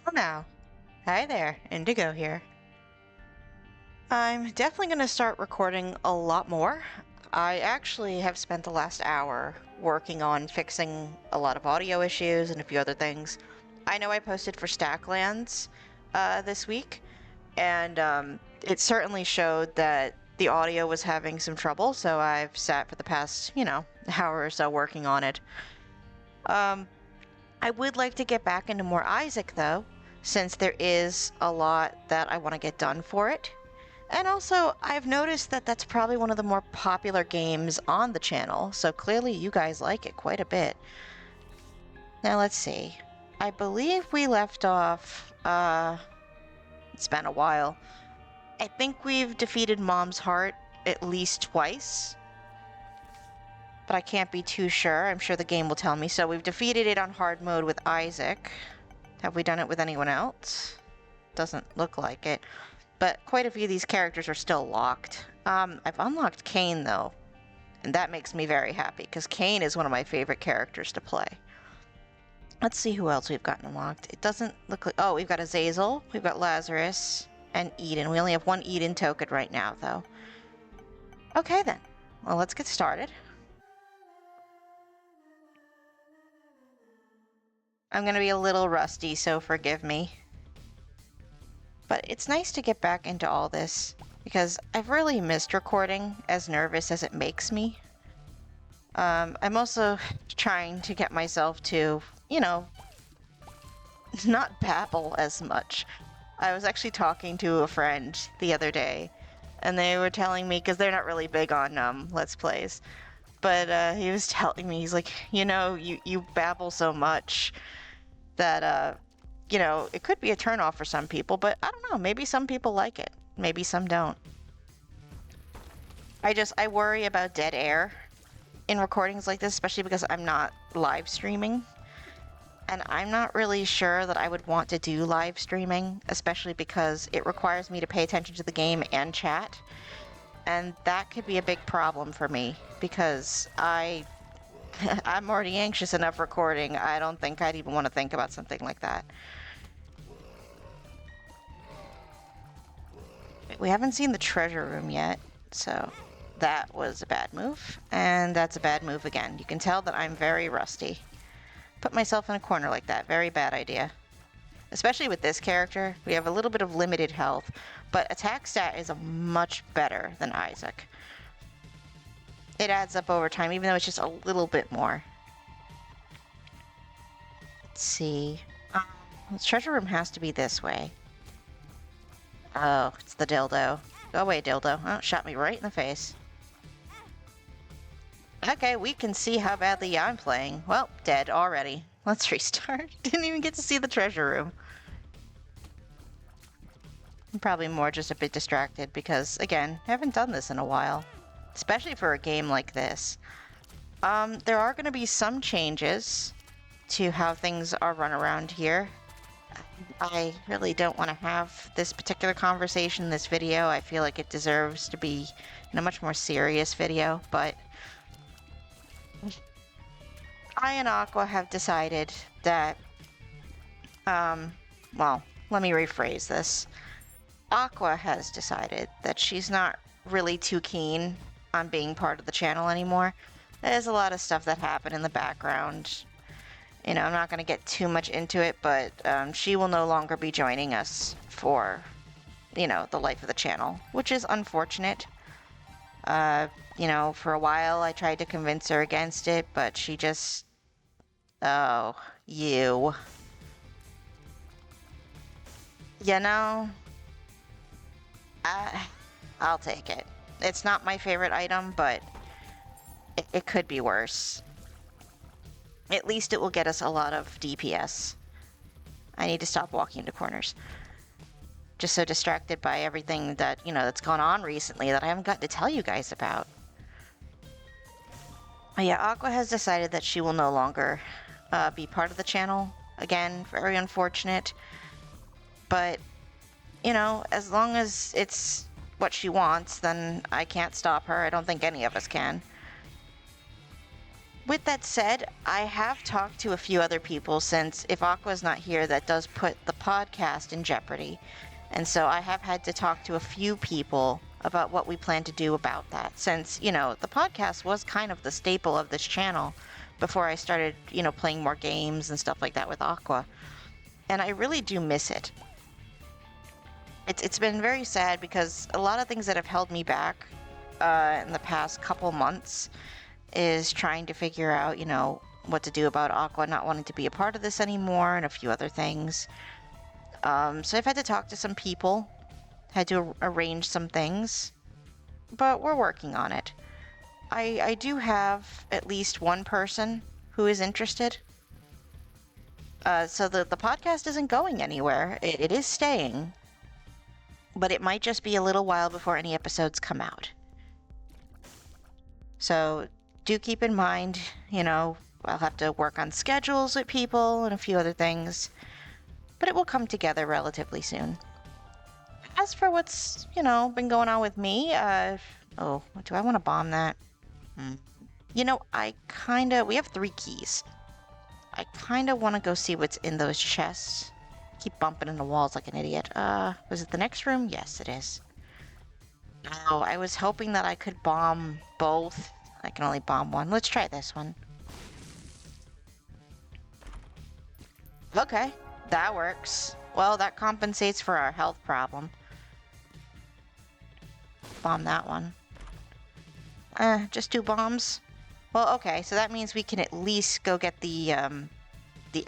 Well now, hi there, Indigo here. I'm definitely going to start recording a lot more. I actually have spent the last hour working on fixing a lot of audio issues and a few other things. I know I posted for Stacklands this week, and it certainly showed that the audio was having some trouble, so I've sat for the past, hour or so working on it. Um, I would like to get back into more Isaac though, since there is a lot that I want to get done for it. And also, I've noticed that that's probably one of the more popular games on the channel, so clearly you guys like it quite a bit. Now let's see. I believe we left off, it's been a while. I think we've defeated Mom's Heart at least twice, but I can't be too sure. I'm sure the game will tell me. So we've defeated it on hard mode with Isaac. Have we done it with anyone else? Doesn't look like it. But quite a few of these characters are still locked. I've unlocked Cain though, and that makes me very happy because Cain is one of my favorite characters to play. Let's see who else we've gotten unlocked. It doesn't look like... Oh, we've got Azazel, we've got Lazarus, and Eden. We only have one Eden token right now though. Okay then, well let's get started. I'm gonna be a little rusty, so forgive me. But it's nice to get back into all this, because I've really missed recording, as nervous as it makes me. I'm also trying to get myself to, not babble as much. I was actually talking to a friend the other day, and they were telling me, because they're not really big on Let's Plays, but he was telling me, he's like, you babble so much that, it could be a turnoff for some people, but I don't know, maybe some people like it. Maybe some don't. I worry about dead air in recordings like this, especially because I'm not live streaming. And I'm not really sure that I would want to do live streaming, especially because it requires me to pay attention to the game and chat. And that could be a big problem for me, because I'm already anxious enough recording. I don't think I'd even want to think about something like that. We haven't seen the treasure room yet, so that was a bad move, and that's a bad move again. You can tell that I'm very rusty. Put myself in a corner like that, very bad idea. Especially with this character, we have a little bit of limited health, but attack stat is much better than Isaac. It adds up over time, even though it's just a little bit more. Let's see. The treasure room has to be this way. Oh, it's the dildo. Go away, dildo. Oh, shot me right in the face. Okay, we can see how badly I'm playing. Well, dead already. Let's restart. Didn't even get to see the treasure room. I'm probably more just a bit distracted because, again, I haven't done this in a while. Especially for a game like this. There are going to be some changes to how things are run around here. I really don't want to have this particular conversation in this video. I feel like it deserves to be in a much more serious video, but I and Aqua have decided that, well, let me rephrase this. Aqua has decided that she's not really too keen on being part of the channel anymore. There's a lot of stuff that happened in the background. I'm not going to get too much into it, but she will no longer be joining us for, the life of the channel, which is unfortunate. For a while I tried to convince her against it, but she just... Oh, you. I'll take it. It's not my favorite item, but it could be worse. At least it will get us a lot of DPS. I need to stop walking into corners. Just so distracted by everything that, that's gone on recently that I haven't gotten to tell you guys about. But yeah, Aqua has decided that she will no longer be part of the channel. Again, very unfortunate. But, as long as it's what she wants, then I can't stop her. I don't think any of us can. With that said, I have talked to a few other people since if Aqua's not here, that does put the podcast in jeopardy. And so I have had to talk to a few people about what we plan to do about that since, the podcast was kind of the staple of this channel before I started, playing more games and stuff like that with Aqua. And I really do miss it. It's been very sad because a lot of things that have held me back in the past couple months is trying to figure out, what to do about Aqua not wanting to be a part of this anymore and a few other things. So I've had to talk to some people, had to arrange some things, but we're working on it. I do have at least one person who is interested. So the podcast isn't going anywhere. It is staying, but it might just be a little while before any episodes come out. So do keep in mind, I'll have to work on schedules with people and a few other things, but it will come together relatively soon. As for what's, been going on with me, do I want to bomb that? We have 3 keys. I kind of want to go see what's in those chests. Keep bumping into walls like an idiot. Was it the next room? Yes, it is. Oh, I was hoping that I could bomb both. I can only bomb one. Let's try this one. Okay, that works. Well, that compensates for our health problem. Bomb that one. Just 2 bombs? Well, okay, so that means we can at least go get the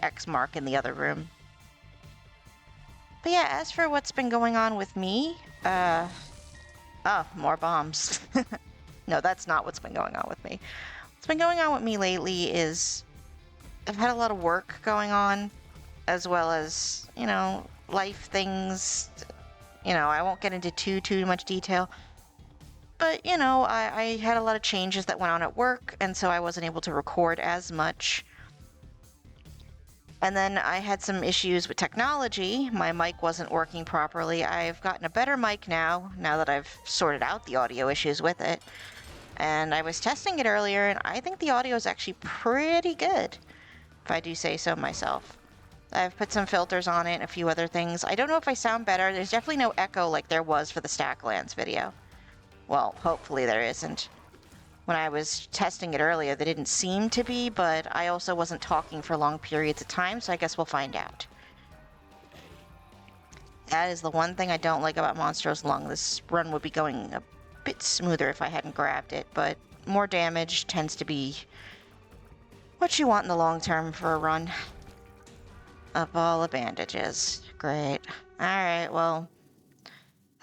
X mark in the other room. But yeah, as for what's been going on with me, oh, more bombs. No, that's not what's been going on with me. What's been going on with me lately is I've had a lot of work going on, as well as, life things. I won't get into too much detail. But, I had a lot of changes that went on at work, and so I wasn't able to record as much. And then I had some issues with technology. My mic wasn't working properly. I've gotten a better mic now that I've sorted out the audio issues with it. And I was testing it earlier, and I think the audio is actually pretty good, if I do say so myself. I've put some filters on it and a few other things. I don't know if I sound better. There's definitely no echo like there was for the Stacklands video. Well, hopefully there isn't. When I was testing it earlier, there didn't seem to be, but I also wasn't talking for long periods of time, so I guess we'll find out. That is the one thing I don't like about Monstros Lung. This run would be going a bit smoother if I hadn't grabbed it, but more damage tends to be what you want in the long term for a run. Up all the bandages. Great. Alright, well,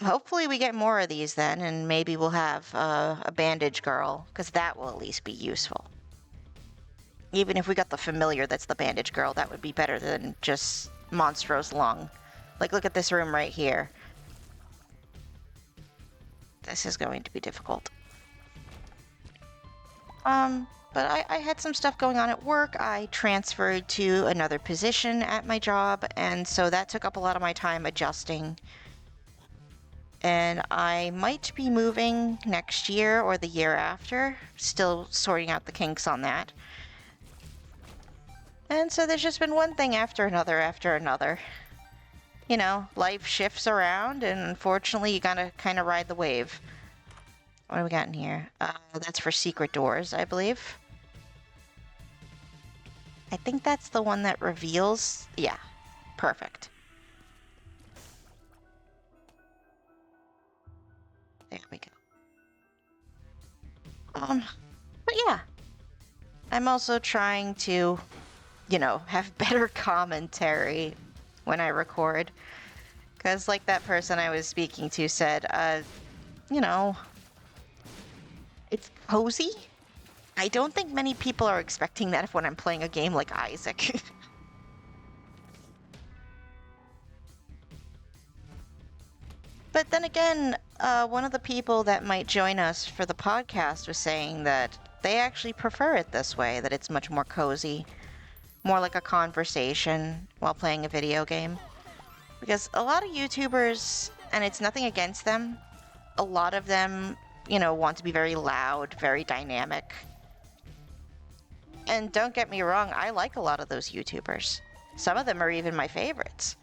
hopefully we get more of these then, and maybe we'll have a bandage girl, because that will at least be useful. Even if we got the familiar that's the bandage girl, that would be better than just Monstros Lung. Like, look at this room right here. This is going to be difficult. But I had some stuff going on at work. I transferred to another position at my job, and so that took up a lot of my time adjusting. And I might be moving next year or the year after. Still sorting out the kinks on that. And so there's just been one thing after another after another. Life shifts around, and unfortunately you gotta kind of ride the wave. What do we got in here? That's for secret doors, I believe. I think that's the one that reveals... Yeah, perfect. There we go. But yeah. I'm also trying to, have better commentary when I record. Because like that person I was speaking to said, it's cozy. I don't think many people are expecting that when I'm playing a game like Isaac. But then again, one of the people that might join us for the podcast was saying that they actually prefer it this way, that it's much more cozy, more like a conversation while playing a video game. Because a lot of YouTubers, and it's nothing against them, a lot of them, want to be very loud, very dynamic. And don't get me wrong, I like a lot of those YouTubers. Some of them are even my favorites.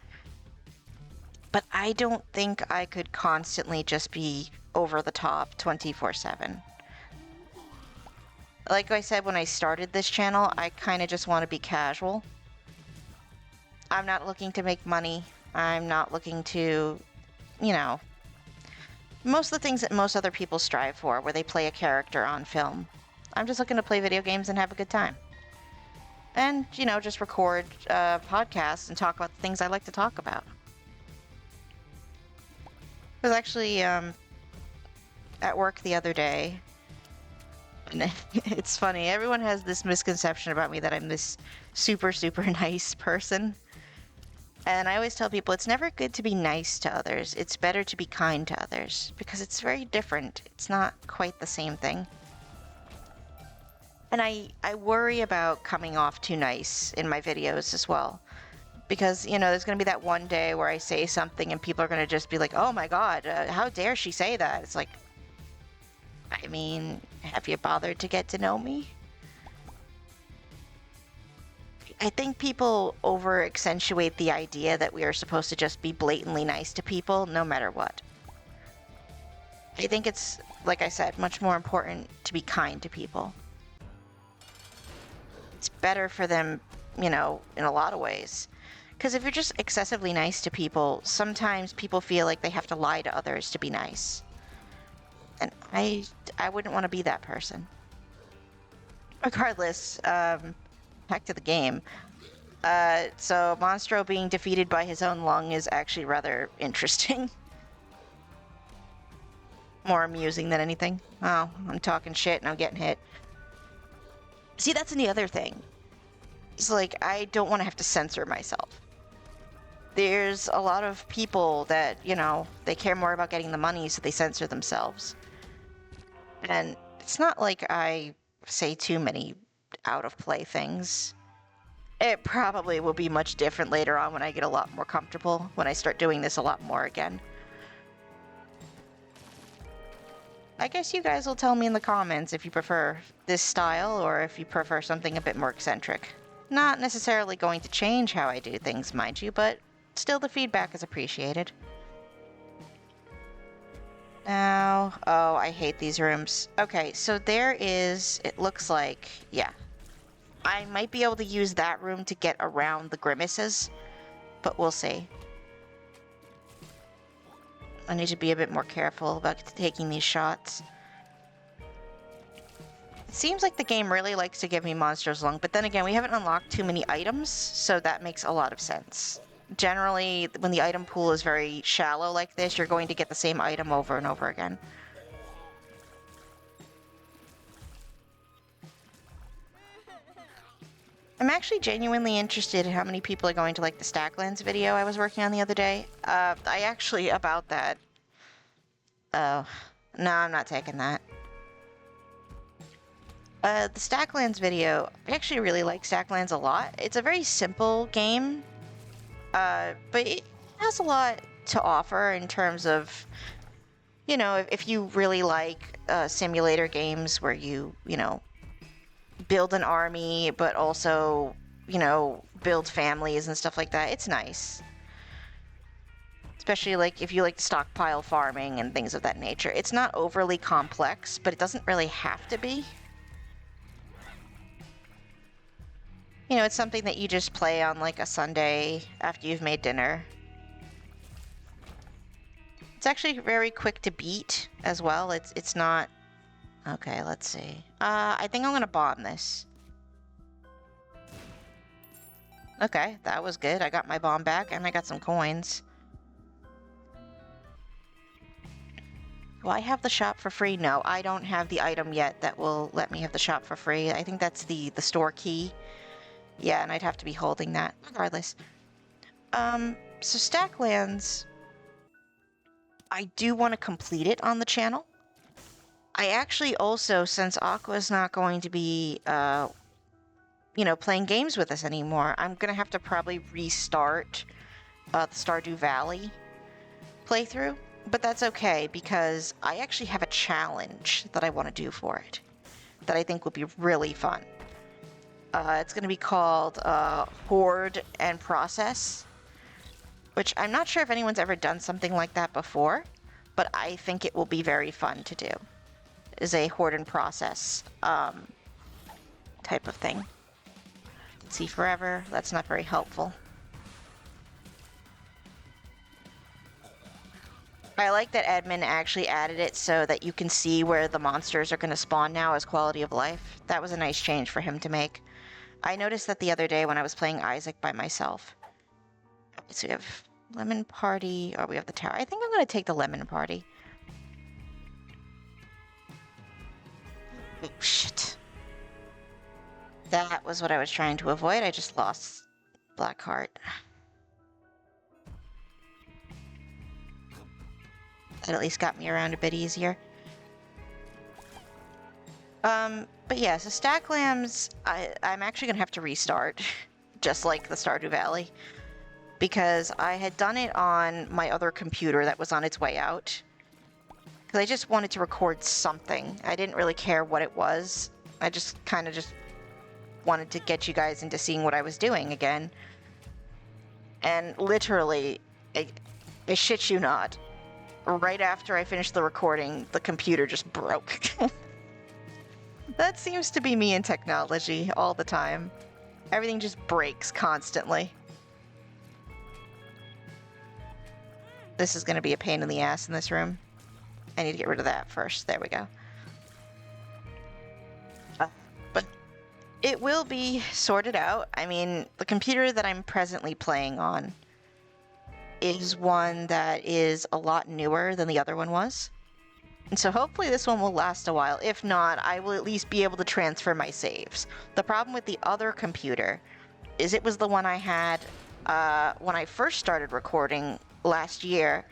But I don't think I could constantly just be over the top 24/7. Like I said when I started this channel, I kind of just want to be casual. I'm not looking to make money. I'm not looking to, you know, most of the things that most other people strive for, where they play a character on film. I'm just looking to play video games and have a good time. And, you know, just record podcasts and talk about the things I like to talk about. I was actually at work the other day, and it's funny, everyone has this misconception about me that I'm this super, super nice person. And I always tell people it's never good to be nice to others. It's better to be kind to others because it's very different. It's not quite the same thing. And I worry about coming off too nice in my videos as well. Because, you know, there's going to be that one day where I say something and people are going to just be like, oh my God, how dare she say that? It's like, I mean, have you bothered to get to know me? I think people over accentuate the idea that we are supposed to just be blatantly nice to people no matter what. I think it's, like I said, much more important to be kind to people. It's better for them, you know, in a lot of ways. Because if you're just excessively nice to people, sometimes people feel like they have to lie to others to be nice. And I wouldn't want to be that person. Regardless, back to the game. So Monstro being defeated by his own lung is actually rather interesting. More amusing than anything. Oh, I'm talking shit and I'm getting hit. See, that's the other thing. It's like, I don't want to have to censor myself. There's a lot of people that, you know, they care more about getting the money, so they censor themselves. And it's not like I say too many out-of-play things. It probably will be much different later on when I get a lot more comfortable, when I start doing this a lot more again. I guess you guys will tell me in the comments if you prefer this style or if you prefer something a bit more eccentric. Not necessarily going to change how I do things, mind you, but still the feedback is appreciated. Now, oh, I hate these rooms. Okay, so there is, it looks like, yeah. I might be able to use that room to get around the grimaces, but we'll see. I need to be a bit more careful about taking these shots. It seems like the game really likes to give me Monstros Lung, but then again, we haven't unlocked too many items, so that makes a lot of sense. Generally, when the item pool is very shallow like this, you're going to get the same item over and over again. I'm actually genuinely interested in how many people are going to like the Stacklands video I was working on the other day. I actually, about that... Oh, no, I'm not taking that. The Stacklands video, I actually really like Stacklands a lot. It's a very simple game, but it has a lot to offer in terms of, you know, if you really like simulator games where you know, build an army, but also, you know, build families and stuff like that. It's nice. Especially like if you like stockpile farming and things of that nature. It's not overly complex, but it doesn't really have to be. You know, it's something that you just play on like a Sunday after you've made dinner. It's actually very quick to beat as well. It's not... Okay, let's see. I think I'm gonna bomb this. Okay, that was good. I got my bomb back and I got some coins. Will I have the shop for free? No, I don't have the item yet that will let me have the shop for free. I think that's the store key. Yeah, and I'd have to be holding that regardless. So Stacklands, I do want to complete it on the channel. I actually also, since Aqua's not going to be, you know, playing games with us anymore, I'm going to have to probably restart the Stardew Valley playthrough. But that's okay, because I actually have a challenge that I want to do for it that I think would be really fun. It's going to be called Hoard and Process, which I'm not sure if anyone's ever done something like that before, but I think it will be very fun to do. Is a hoard and process type of thing. See forever, that's not very helpful. I like that admin actually added it so that you can see where the monsters are going to spawn now as quality of life. That was a nice change for him to make. I noticed that the other day when I was playing Isaac by myself. So we have Lemon Party, or we have the tower. I think I'm going to take the Lemon Party. Oh, shit. That was what I was trying to avoid. I just lost Blackheart. That at least got me around a bit easier. But yeah, so Stack Lambs, I'm actually gonna have to restart, just like the Stardew Valley, because I had done it on my other computer that was on its way out. Because I just wanted to record something. I didn't really care what it was. I just kind of just wanted to get you guys into seeing what I was doing again. And literally, I shit you not, right after I finished the recording, the computer just broke. That seems to be me in technology all the time. Everything just breaks constantly. This is going to be a pain in the ass in this room. I need to get rid of that first. There we go. But it will be sorted out. I mean, the computer that I'm presently playing on is one that is a lot newer than the other one was. And so hopefully this one will last a while. If not, I will at least be able to transfer my saves. The problem with the other computer is it was the one I had when I first started recording last year.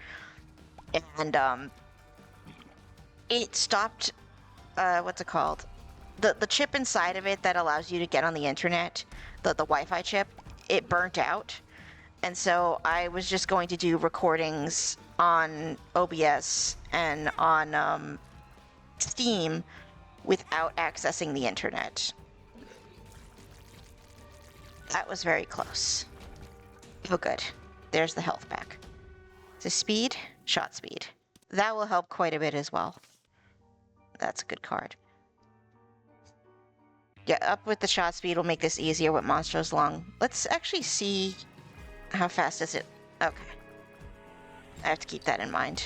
And it stopped, what's it called? The chip inside of it that allows you to get on the internet, the Wi-Fi chip, it burnt out. And so I was just going to do recordings on OBS and on Steam without accessing the internet. That was very close. Oh good. There's the health back. So speed, shot speed. That will help quite a bit as well. That's a good card. Yeah, up with the shot speed will make this easier with Monstros Lung. Let's actually see how fast is it. Okay. I have to keep that in mind.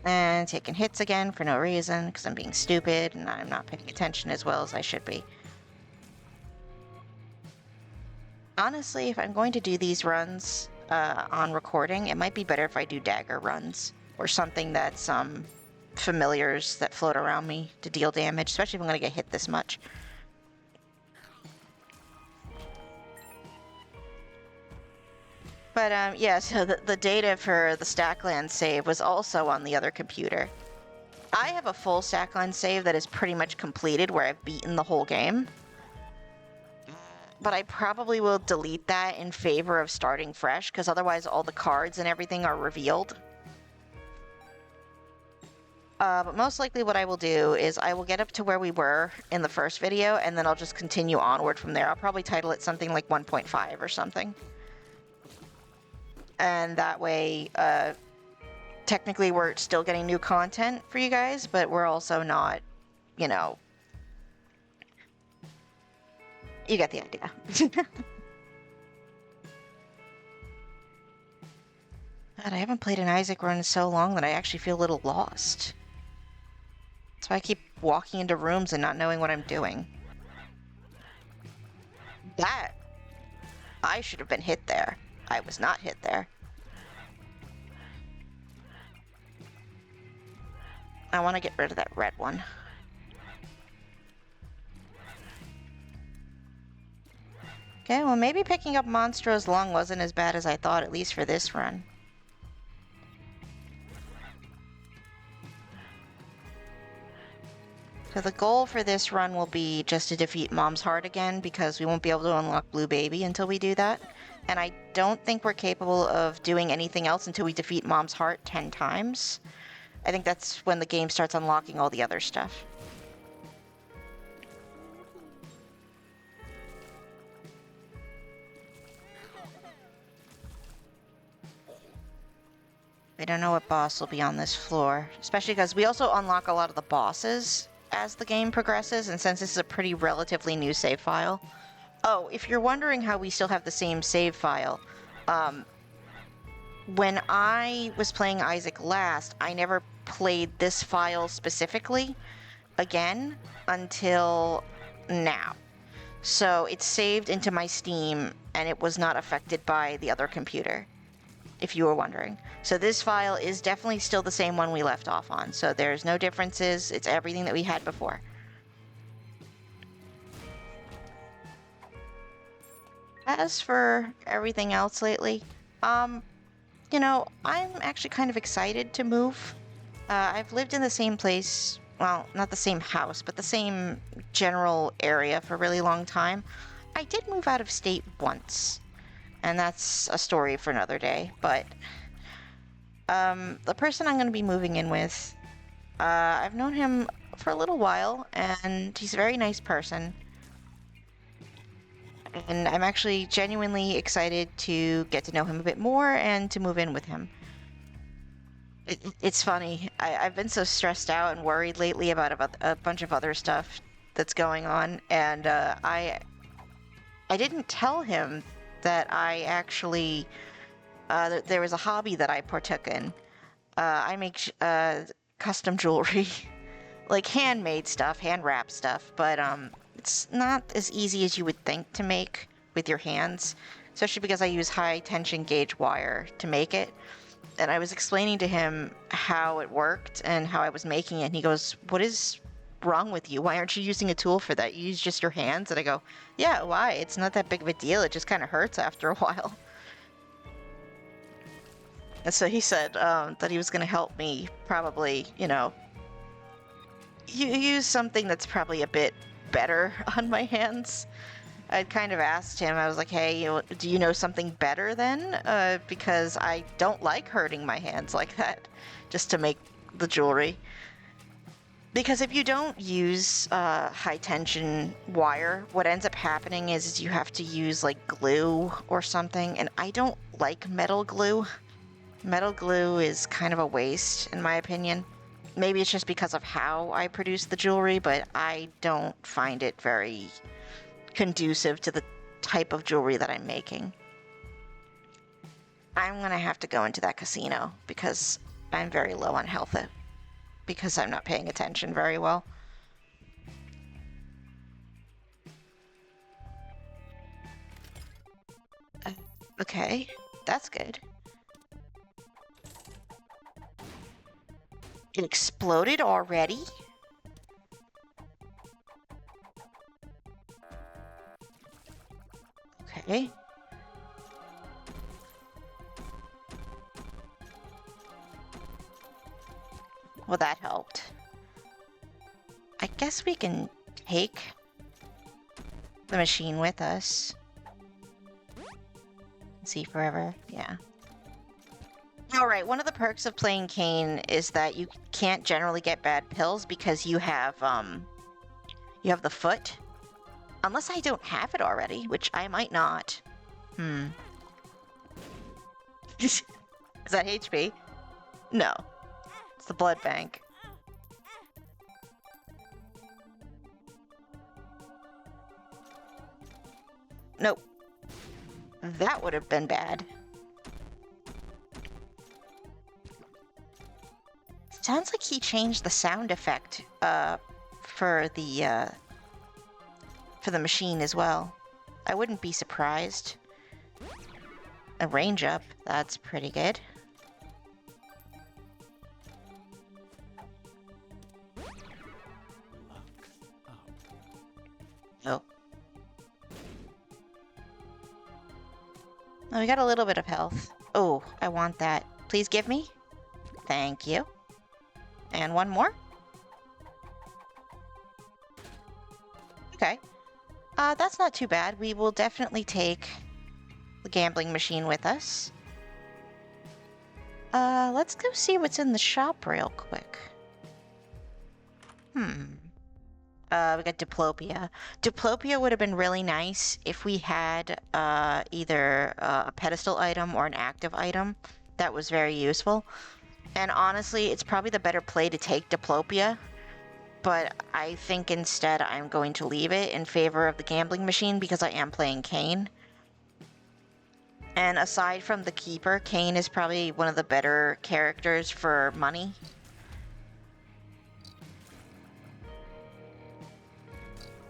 And taking hits again for no reason, because I'm being stupid and I'm not paying attention as well as I should be. Honestly, if I'm going to do these runs on recording, it might be better if I do dagger runs or something that's familiars that float around me to deal damage, especially if I'm going to get hit this much. But yeah, so the data for the Stackland save was also on the other computer. I have a full Stackland save that is pretty much completed where I've beaten the whole game. But I probably will delete that in favor of starting fresh, because otherwise all the cards and everything are revealed. But most likely what I will do is I will get up to where we were in the first video, and then I'll just continue onward from there. I'll probably title it something like 1.5 or something. And that way, technically we're still getting new content for you guys, but we're also not, you know... You get the idea. God, I haven't played an Isaac run in so long that I actually feel a little lost. That's why I keep walking into rooms and not knowing what I'm doing. That... I should have been hit there. I was not hit there. I want to get rid of that red one. Okay, well maybe picking up Monstros Lung wasn't as bad as I thought, at least for this run. So the goal for this run will be just to defeat Mom's Heart again, because we won't be able to unlock Blue Baby until we do that. And I don't think we're capable of doing anything else until we defeat Mom's Heart 10 times. I think that's when the game starts unlocking all the other stuff. I don't know what boss will be on this floor, especially because we also unlock a lot of the bosses as the game progresses, and since this is a pretty relatively new save file. Oh, if you're wondering how we still have the same save file, when I was playing Isaac last, I never played this file specifically again until now. So it's saved into my Steam, and it was not affected by the other computer, if you were wondering. So this file is definitely still the same one we left off on, so there's no differences. It's everything that we had before. As for everything else lately, you know, I'm actually kind of excited to move. I've lived in the same place, well, not the same house, but the same general area for a really long time. I did move out of state once, and that's a story for another day, but the person I'm going to be moving in with, I've known him for a little while, and he's a very nice person. And I'm actually genuinely excited to get to know him a bit more and to move in with him. It's funny. I've been so stressed out and worried lately about a bunch of other stuff that's going on, and I didn't tell him that I actually there was a hobby that I partook in. I make custom jewelry, like handmade stuff, hand wrapped stuff, but it's not as easy as you would think to make with your hands, especially because I use high tension gauge wire to make it. And I was explaining to him how it worked and how I was making it, and he goes, "What is wrong with you? Why aren't you using a tool for that? You use just your hands?" And I go, "Yeah, why? It's not that big of a deal. It just kind of hurts after a while." And so he said that he was going to help me probably, you know, use something that's probably a bit better on my hands. I'd kind of asked him, I was like, hey, do you know something better then? Because I don't like hurting my hands like that just to make the jewelry. Because if you don't use high tension wire, what ends up happening is you have to use like glue or something, and I don't like metal glue. Metal glue is kind of a waste, in my opinion. Maybe it's just because of how I produce the jewelry, but I don't find it very conducive to the type of jewelry that I'm making. I'm gonna have to go into that casino because I'm very low on health because I'm not paying attention very well. Okay, that's good. It exploded already? Okay. Well, that helped. I guess we can take the machine with us. See forever, yeah. Alright, one of the perks of playing Kane is that you can't generally get bad pills because you have the foot. Unless I don't have it already, which I might not. Is that HP? No. It's the blood bank. Nope. That would have been bad. Sounds like he changed the sound effect for the machine as well. I wouldn't be surprised. A range up, that's pretty good. Oh. Oh, we got a little bit of health. Oh, I want that. Please give me. Thank you. And one more. Okay. That's not too bad. We will definitely take the gambling machine with us. Let's go see what's in the shop real quick. We got Diplopia. Diplopia would have been really nice if we had either a pedestal item or an active item that was very useful. And honestly, it's probably the better play to take Diplopia, but I think instead I'm going to leave it in favor of the gambling machine because I am playing Kane. And aside from the Keeper, Kane is probably one of the better characters for money.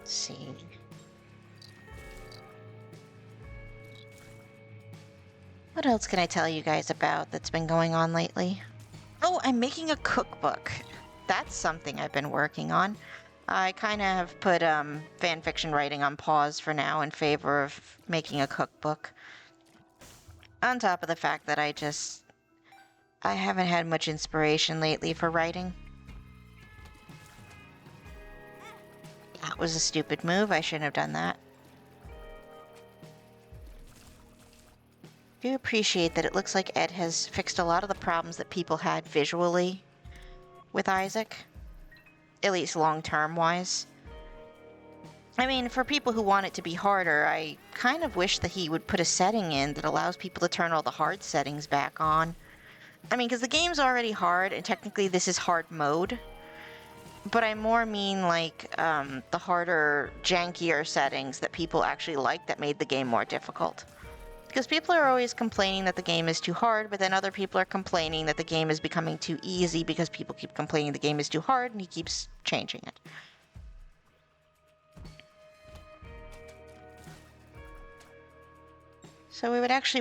Let's see. What else can I tell you guys about that's been going on lately? Oh, I'm making a cookbook. That's something I've been working on. I kind of have put fan fiction writing on pause for now in favor of making a cookbook. On top of the fact that I haven't had much inspiration lately for writing. That was a stupid move. I shouldn't have done that. I do appreciate that it looks like Ed has fixed a lot of the problems that people had visually with Isaac. At least long-term wise. I mean, for people who want it to be harder, I kind of wish that he would put a setting in that allows people to turn all the hard settings back on. I mean, because the game's already hard, and technically this is hard mode. But I more mean, like, the harder, jankier settings that people actually like that made the game more difficult. Because people are always complaining that the game is too hard, but then other people are complaining that the game is becoming too easy because people keep complaining the game is too hard, and he keeps changing it. So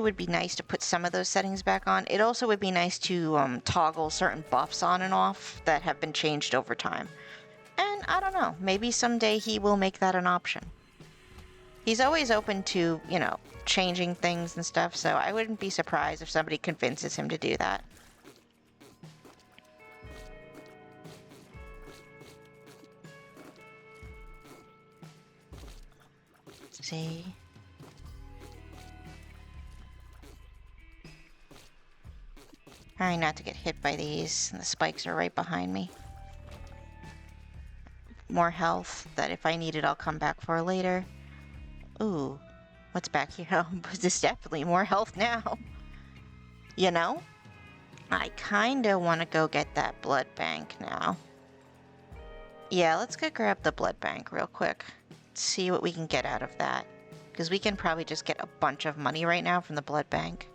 would be nice to put some of those settings back on. It also would be nice to toggle certain buffs on and off that have been changed over time. And I don't know, maybe someday he will make that an option. He's always open to, you know, changing things and stuff, so I wouldn't be surprised if somebody convinces him to do that. Let's see. Trying not to get hit by these, and the spikes are right behind me. More health that if I need it, I'll come back for later. Ooh, what's back here? Oh, there's definitely more health now. You know? I kinda wanna go get that blood bank now. Yeah, let's go grab the blood bank real quick. See what we can get out of that. Because we can probably just get a bunch of money right now from the blood bank.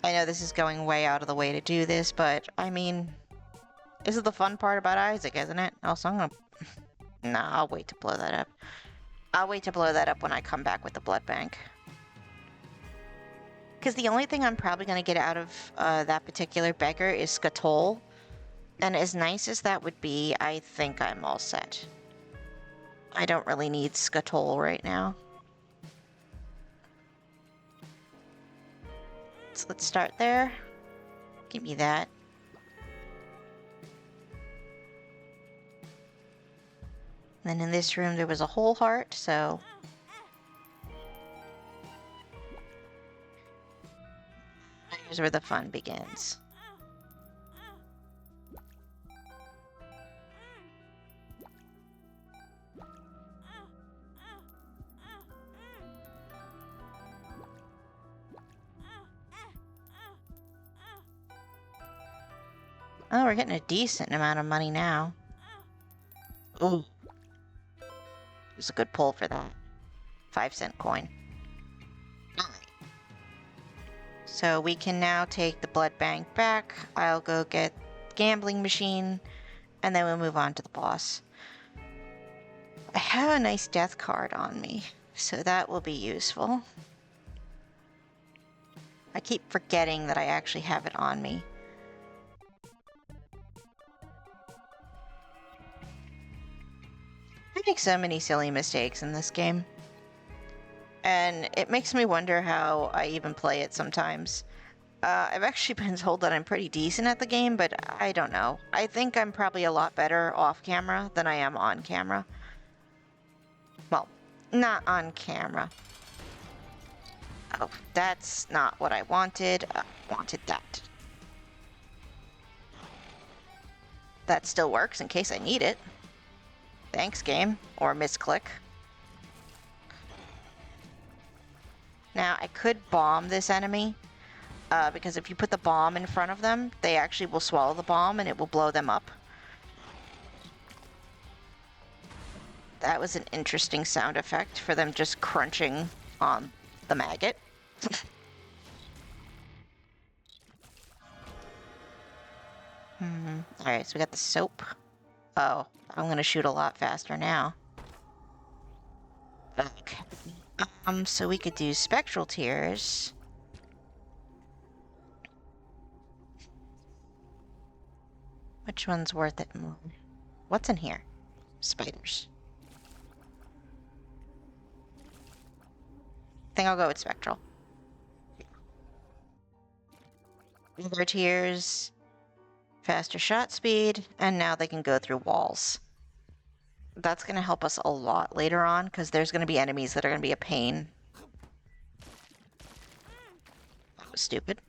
I know this is going way out of the way to do this, but I mean, this is the fun part about Isaac, isn't it? Also, I'm gonna... Nah, I'll wait to blow that up. I'll wait to blow that up when I come back with the blood bank. Because the only thing I'm probably gonna get out of that particular beggar is Skatol. And as nice as that would be, I think I'm all set. I don't really need Skatol right now. So let's start there. Give me that. And then in this room there was a whole heart, so... Here's where the fun begins. Oh, we're getting a decent amount of money now. Ooh. It was a good pull for that. 5-cent coin. So we can now take the blood bank back. I'll go get gambling machine, and then we'll move on to the boss. I have a nice death card on me, so that will be useful. I keep forgetting that I actually have it on me. I make so many silly mistakes in this game. And it makes me wonder how I even play it sometimes. I've actually been told that I'm pretty decent at the game, but I don't know. I think I'm probably a lot better off camera than I am on camera. Well, not on camera. Oh, that's not what I wanted. I wanted that. That still works in case I need it. Thanks, game. Or misclick. Now, I could bomb this enemy, because if you put the bomb in front of them, they actually will swallow the bomb and it will blow them up. That was an interesting sound effect for them just crunching on the maggot. Alright, so we got the soap. Oh, I'm gonna shoot a lot faster now. Okay. So we could do spectral tears. Which one's worth it more? What's in here? Spiders. I think I'll go with spectral. More tears, faster shot speed, and now they can go through walls. That's going to help us a lot later on, because there's going to be enemies that are going to be a pain. That was stupid.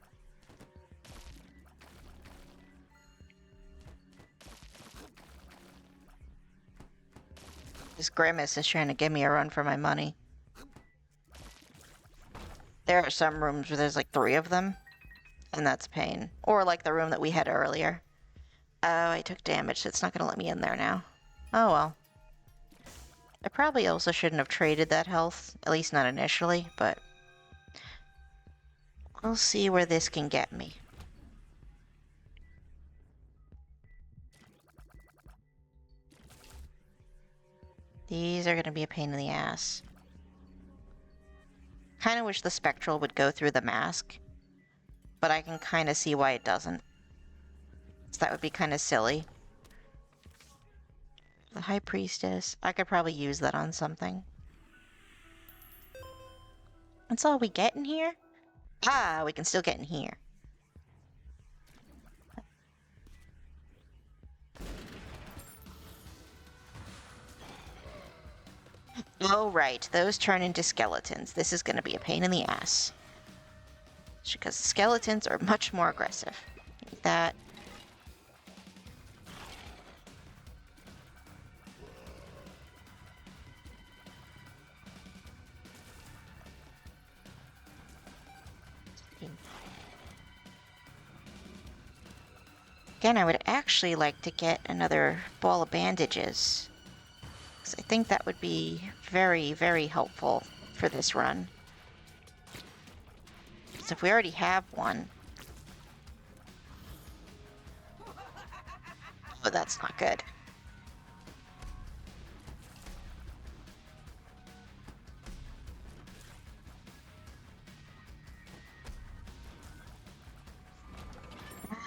This Grimace is trying to give me a run for my money. There are some rooms where there's like 3 of them, and that's pain. Or like the room that we had earlier. Oh, I took damage, so it's not going to let me in there now. Oh well. I probably also shouldn't have traded that health, at least not initially, but we'll see where this can get me. These are going to be a pain in the ass. Kind of wish the spectral would go through the mask, but I can kind of see why it doesn't. So that would be kind of silly. The High Priestess. I could probably use that on something. That's all we get in here? Ah, we can still get in here. Oh, right. Those turn into skeletons. This is going to be a pain in the ass. Because skeletons are much more aggressive. Like that. Again, I would actually like to get another ball of bandages. Because I think that would be very, very helpful for this run. Because if we already have one... Oh, that's not good.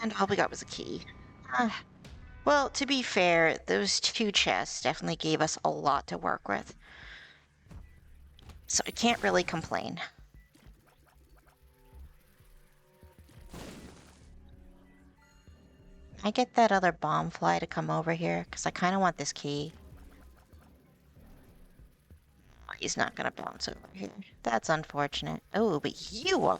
And all we got was a key. Well, to be fair, those 2 chests definitely gave us a lot to work with. So I can't really complain. I get that other bomb fly to come over here, because I kind of want this key. Oh, he's not going to bounce over here. That's unfortunate. Oh, but you are...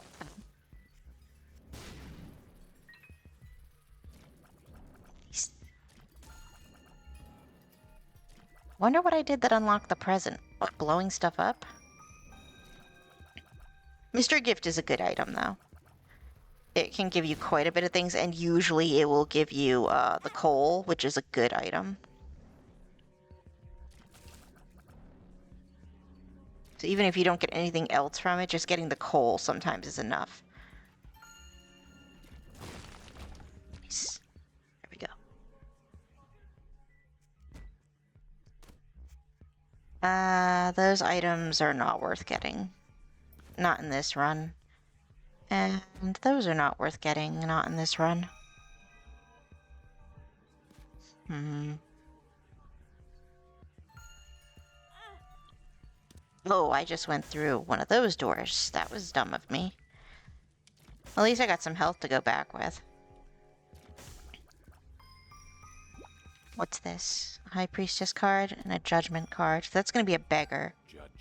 Wonder what I did that unlocked the present. What, blowing stuff up? Mr. Gift is a good item, though. It can give you quite a bit of things, and usually it will give you the coal, which is a good item. So even if you don't get anything else from it, just getting the coal sometimes is enough. Nice. There we go. Those items are not worth getting. Not in this run. And those are not worth getting, not in this run. Oh, I just went through one of those doors. That was dumb of me. At least I got some health to go back with. What's this? A High Priestess card and a Judgment card. That's gonna be a beggar. Judgment.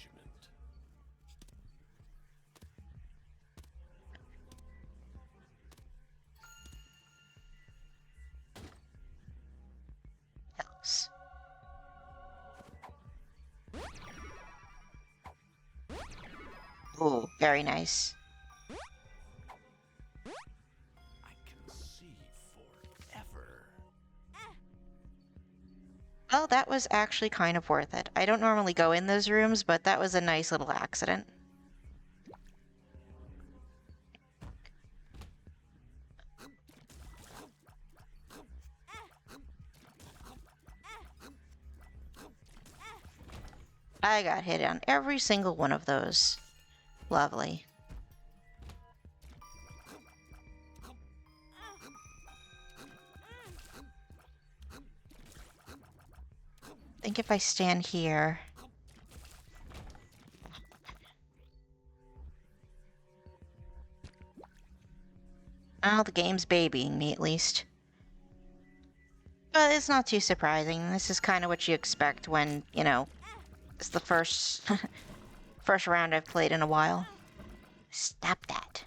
Helps. Ooh, very nice. I can see forever. Well, that was actually kind of worth it. I don't normally go in those rooms, but that was a nice little accident. I got hit on every single one of those. Lovely. I think if I stand here... Oh, the game's babying me, at least. But it's not too surprising. This is kind of what you expect when, you know, it's the first... first round I've played in a while. Stop that.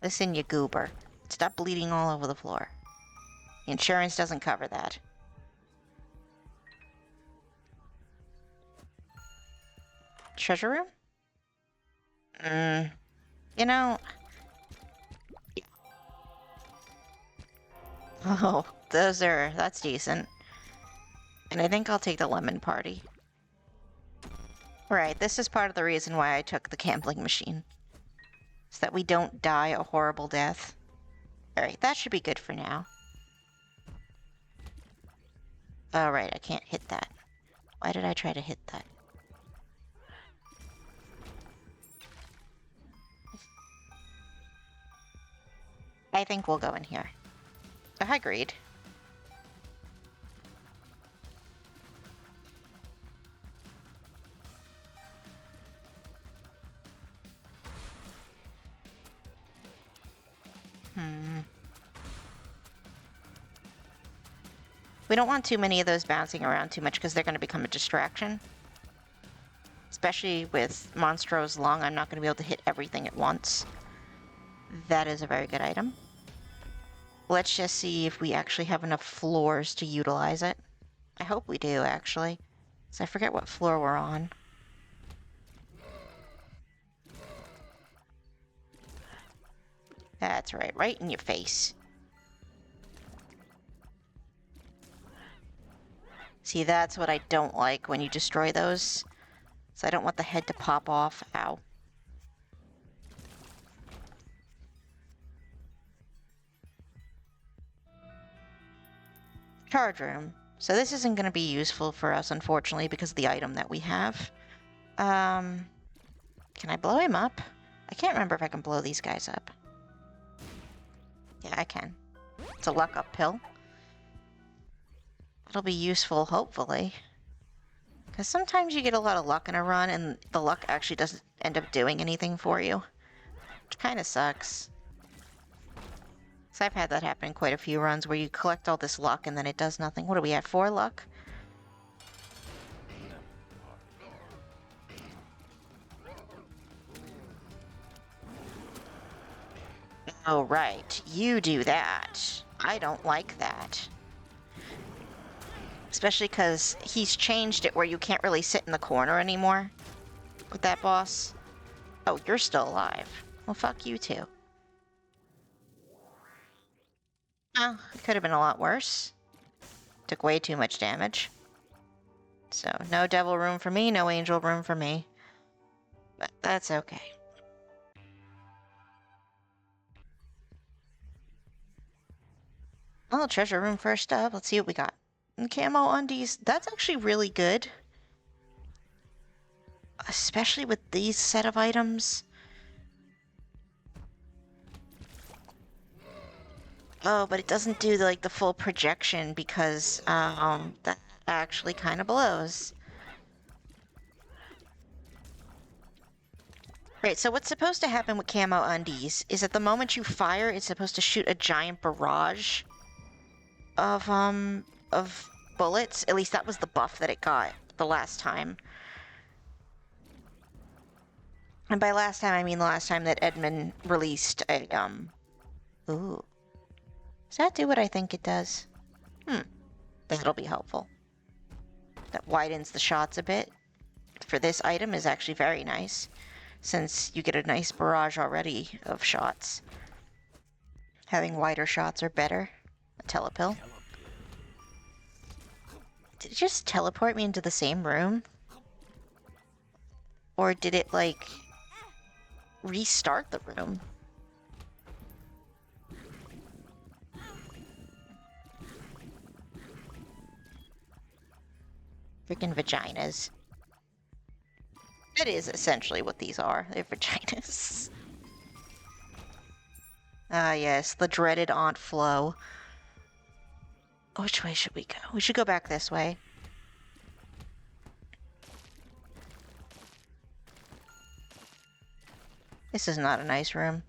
Listen, you goober. Stop bleeding all over the floor. Insurance doesn't cover that. Treasure room? You know... Oh, that's decent. And I think I'll take the lemon party. Right, this is part of the reason why I took the gambling machine. So that we don't die a horrible death. Alright, that should be good for now. Oh, right, I can't hit that. Why did I try to hit that? I think we'll go in here. Oh, hi, Greed. We don't want too many of those bouncing around too much because they're going to become a distraction. Especially with Monstros Lung, I'm not going to be able to hit everything at once. That is a very good item. Let's just see if we actually have enough floors to utilize it. I hope we do, actually. So I forget what floor we're on. That's right, right in your face. See, that's what I don't like when you destroy those. So I don't want the head to pop off. Ow. Charge room. So this isn't going to be useful for us, unfortunately, because of the item that we have. Can I blow him up? I can't remember if I can blow these guys up. Yeah, I can. It's a luck up pill. It'll be useful, hopefully. Because sometimes you get a lot of luck in a run, and the luck actually doesn't end up doing anything for you. Which kind of sucks. So I've had that happen in quite a few runs, where you collect all this luck and then it does nothing. What do we have, 4 luck? Oh, right. You do that. I don't like that. Especially because he's changed it where you can't really sit in the corner anymore with that boss. Oh, you're still alive. Well, fuck you too. Oh, it could have been a lot worse. Took way too much damage. So, no devil room for me, no angel room for me. But that's okay. Well, treasure room first up. Let's see what we got. And camo undies, that's actually really good. Especially with these set of items. Oh, but it doesn't do like the full projection because that actually kind of blows. Right, so what's supposed to happen with camo undies is at the moment you fire, it's supposed to shoot a giant barrage of bullets. At least that was the buff that it got the last time. And by last time, I mean the last time that Edmund released a, Ooh. Does that do what I think it does? That'll be helpful. that widens the shots a bit for this item is actually very nice, since you get a nice barrage already of shots. Having wider shots are better. A telepill. Did it just teleport me into the same room? Or did it, like, restart the room? Freaking vaginas. That is essentially what these are. They're vaginas. Ah, yes, the dreaded Aunt Flo. Which way should we go? We should go back this way. This is not a nice room.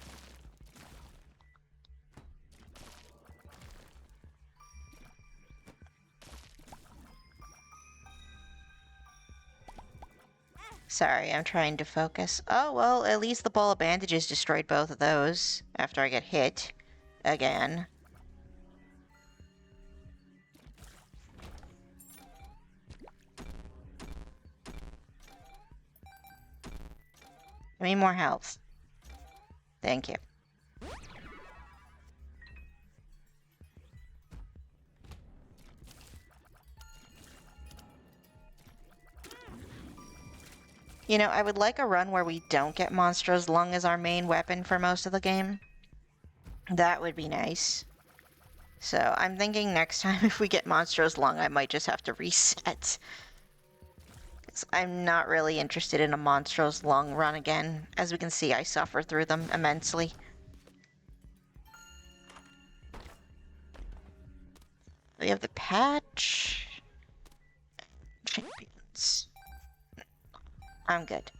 Sorry, I'm trying to focus. Oh, well, at least the ball of bandages destroyed both of those after I get hit again. I need more health. Thank you. You know, I would like a run where we don't get Monstros Lung as our main weapon for most of the game. That would be nice. So I'm thinking next time if we get Monstros Lung, I might just have to reset. 'Cause I'm not really interested in a Monstros Lung run again. As we can see, I suffer through them immensely. We have the patch. Champions. I'm good.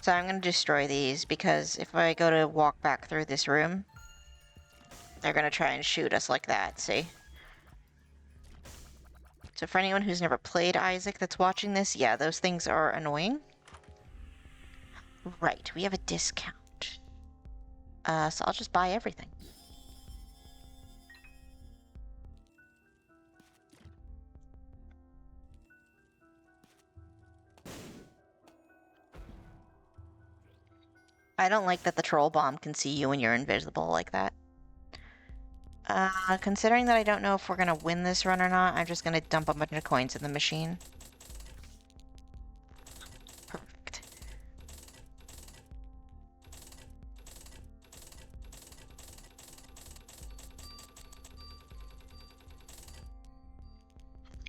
So I'm gonna destroy these because if I go to walk back through this room, they're gonna try and shoot us like that, see? So for anyone who's never played Isaac that's watching this, yeah, those things are annoying. Right, we have a discount. So I'll just buy everything. I don't like that the troll bomb can see you when you're invisible like that. Considering that I don't know if we're gonna win this run or not, I'm just gonna dump a bunch of coins in the machine. Perfect.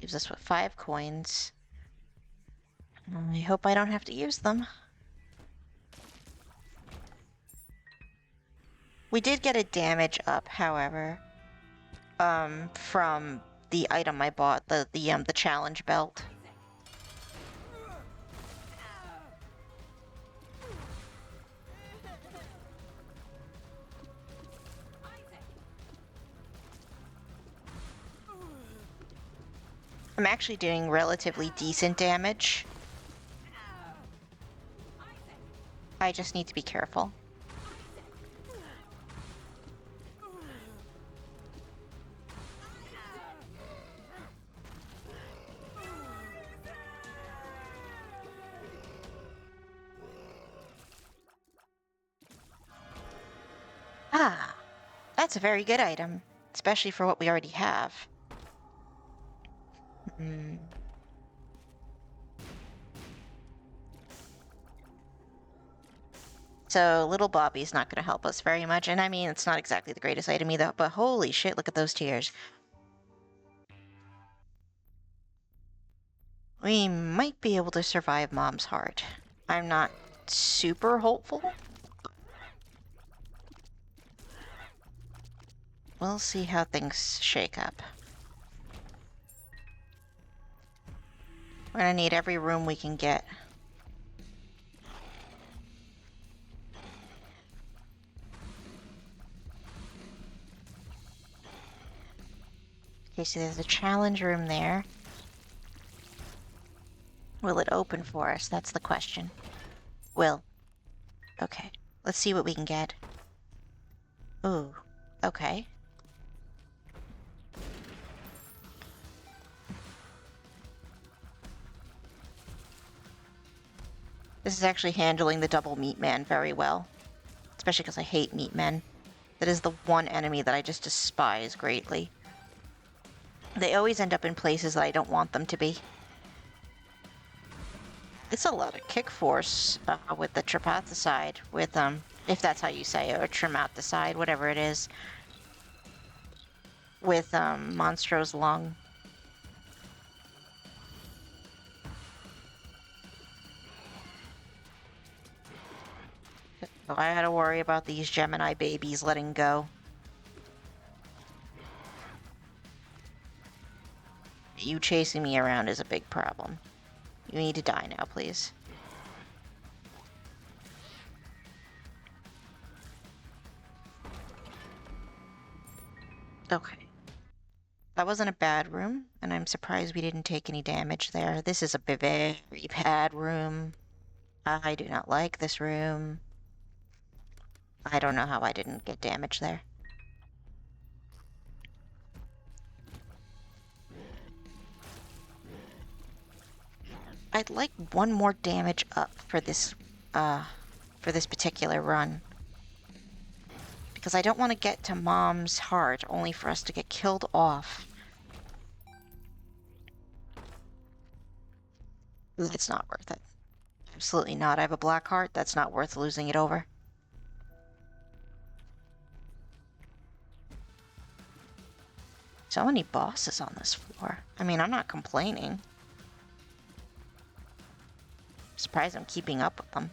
Leaves us with 5 coins. I hope I don't have to use them. We did get a damage up, however, from the item I bought, the challenge belt. I'm actually doing relatively decent damage. I just need to be careful. Ah, that's a very good item, especially for what we already have. So little Bobby's not going to help us very much, and I mean, it's not exactly the greatest item either, but holy shit, look at those tears. We might be able to survive Mom's heart. I'm not super hopeful. We'll see how things shake up. We're gonna need every room we can get. Okay, so there's a challenge room there. Will it open for us? That's the question. Will. Okay, let's see what we can get. Ooh, okay. This is actually handling the double meat man very well. Especially because I hate meat men. That is the one enemy that I just despise greatly. They always end up in places that I don't want them to be. It's a lot of kick force with the Tripathicide, with, if that's how you say it, or Trimathicide, whatever it is, with, Monstros Lung. So I gotta worry about these Gemini babies letting go. You chasing me around is a big problem. You need to die now, please. Okay. That wasn't a bad room, and I'm surprised we didn't take any damage there. This is a very bad room. I do not like this room. I don't know how I didn't get damage there. I'd like one more damage up for this particular run. Because I don't want to get to Mom's heart only for us to get killed off. It's not worth it. Absolutely not. I have a black heart. That's not worth losing it over. So many bosses on this floor. I mean, I'm not complaining. I'm surprised I'm keeping up with them.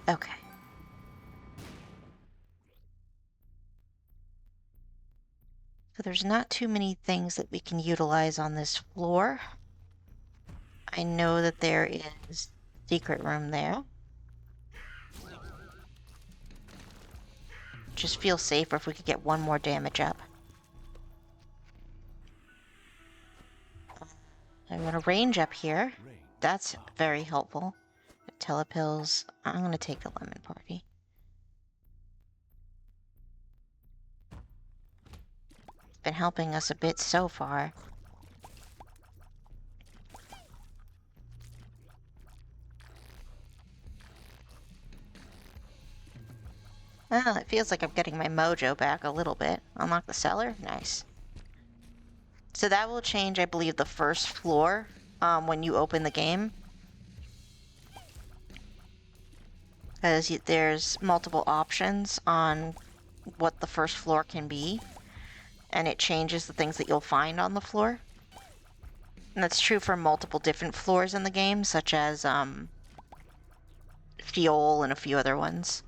Okay. So there's not too many things that we can utilize on this floor. I know that there is a secret room there. Just feel safer if we could get one more damage up. I'm gonna range up here. That's very helpful. Telepills. I'm gonna take the lemon party. It's been helping us a bit so far. Well, it feels like I'm getting my mojo back a little bit. Unlock the cellar? Nice. So that will change, I believe, the first floor when you open the game. Because there's multiple options on what the first floor can be. And it changes the things that you'll find on the floor. And that's true for multiple different floors in the game, such as Fuel and a few other ones.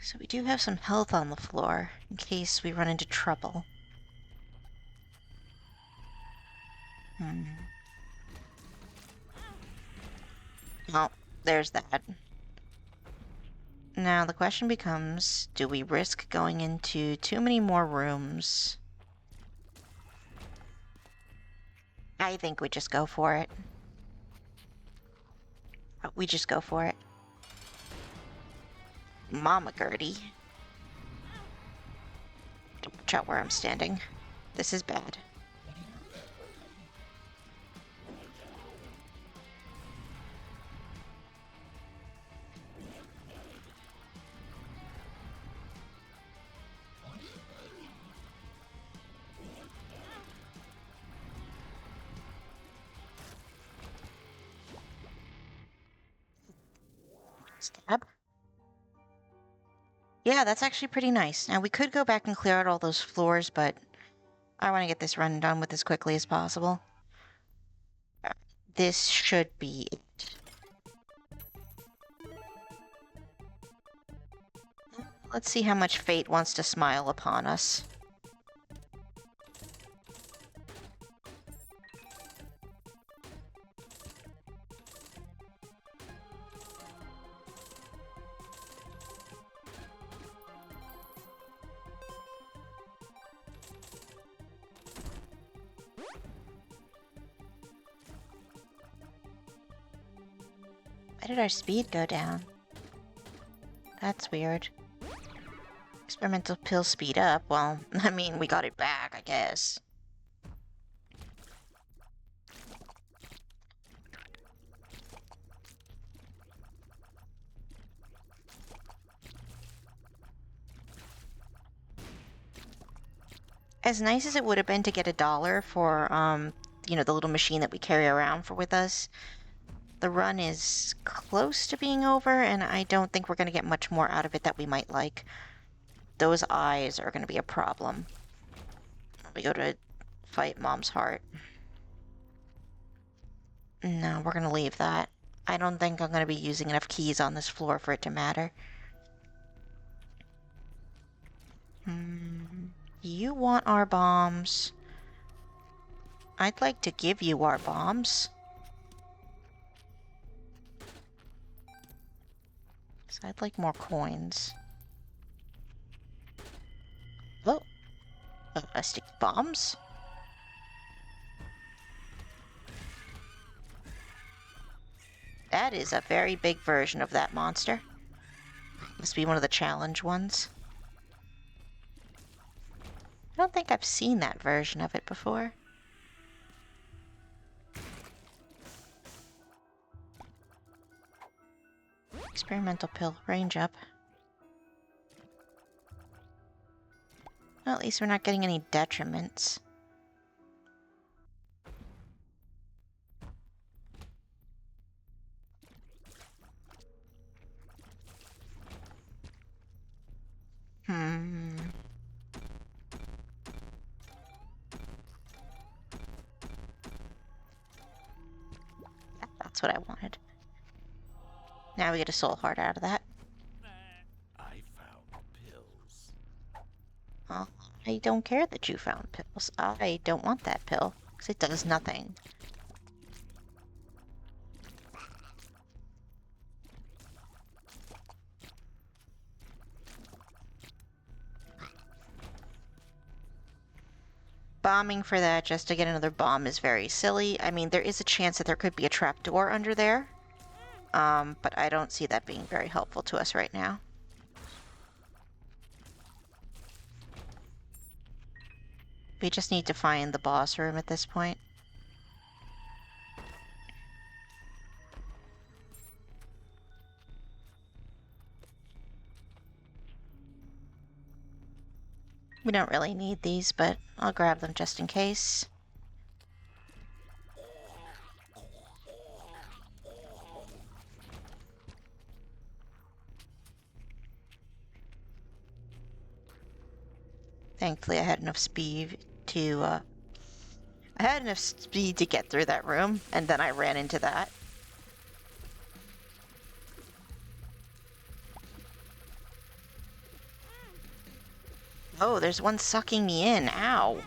So we do have some health on the floor, in case we run into trouble. Oh, there's that. Now the question becomes, do we risk going into too many more rooms? I think we just go for it. We just go for it. Mama Gertie. Watch out where I'm standing. This is bad. Stab. Yeah, that's actually pretty nice. Now, we could go back and clear out all those floors, but I want to get this run done with as quickly as possible. This should be it. Let's see how much fate wants to smile upon us. did our speed go down? That's weird. Experimental pill speed up. Well, I mean, we got it back, I guess. As nice as it would have been to get $1 for, you know, the little machine that we carry around with us, the run is close to being over, and I don't think we're going to get much more out of it that we might like. Those eyes are going to be a problem. We go to fight Mom's heart. No, we're going to leave that. I don't think I'm going to be using enough keys on this floor for it to matter. You want our bombs. I'd like to give you our bombs. So I'd like more coins. Oh, stick bombs. That is a very big version of that monster. Must be one of the challenge ones. I don't think I've seen that version of it before. Experimental pill, range up. Well, at least we're not getting any detriments. That's what I wanted. Now we get a soul heart out of that. I found pills. Well, I don't care that you found pills. I don't want that pill, because it does nothing. Bombing for that just to get another bomb is very silly. I mean, there is a chance that there could be a trapdoor under there. But I don't see that being very helpful to us right now. We just need to find the boss room at this point. We don't really need these, but I'll grab them just in case. Thankfully, I had enough speed to, I had enough speed to get through that room, and then I ran into that. Oh, there's one sucking me in. Ow.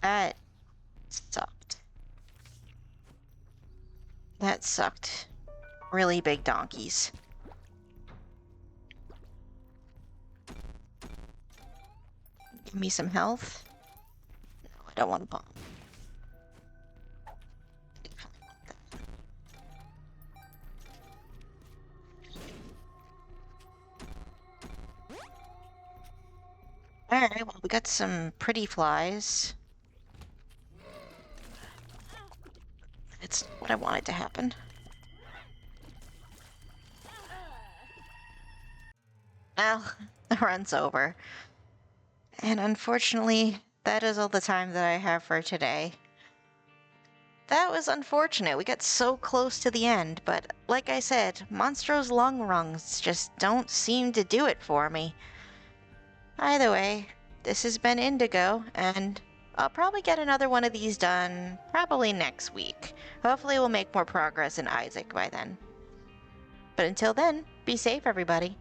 That sucked. That sucked. Really big donkeys. Give me some health. No, I don't want a bomb. Alright, well, we got some pretty flies. It's what I wanted to happen. Well, the run's over. And unfortunately, that is all the time that I have for today. That was unfortunate. We got so close to the end, but like I said, Monstros Lung rungs just don't seem to do it for me. Either way, this has been Indigo, and I'll probably get another one of these done probably next week. Hopefully we'll make more progress in Isaac by then. But until then, be safe everybody.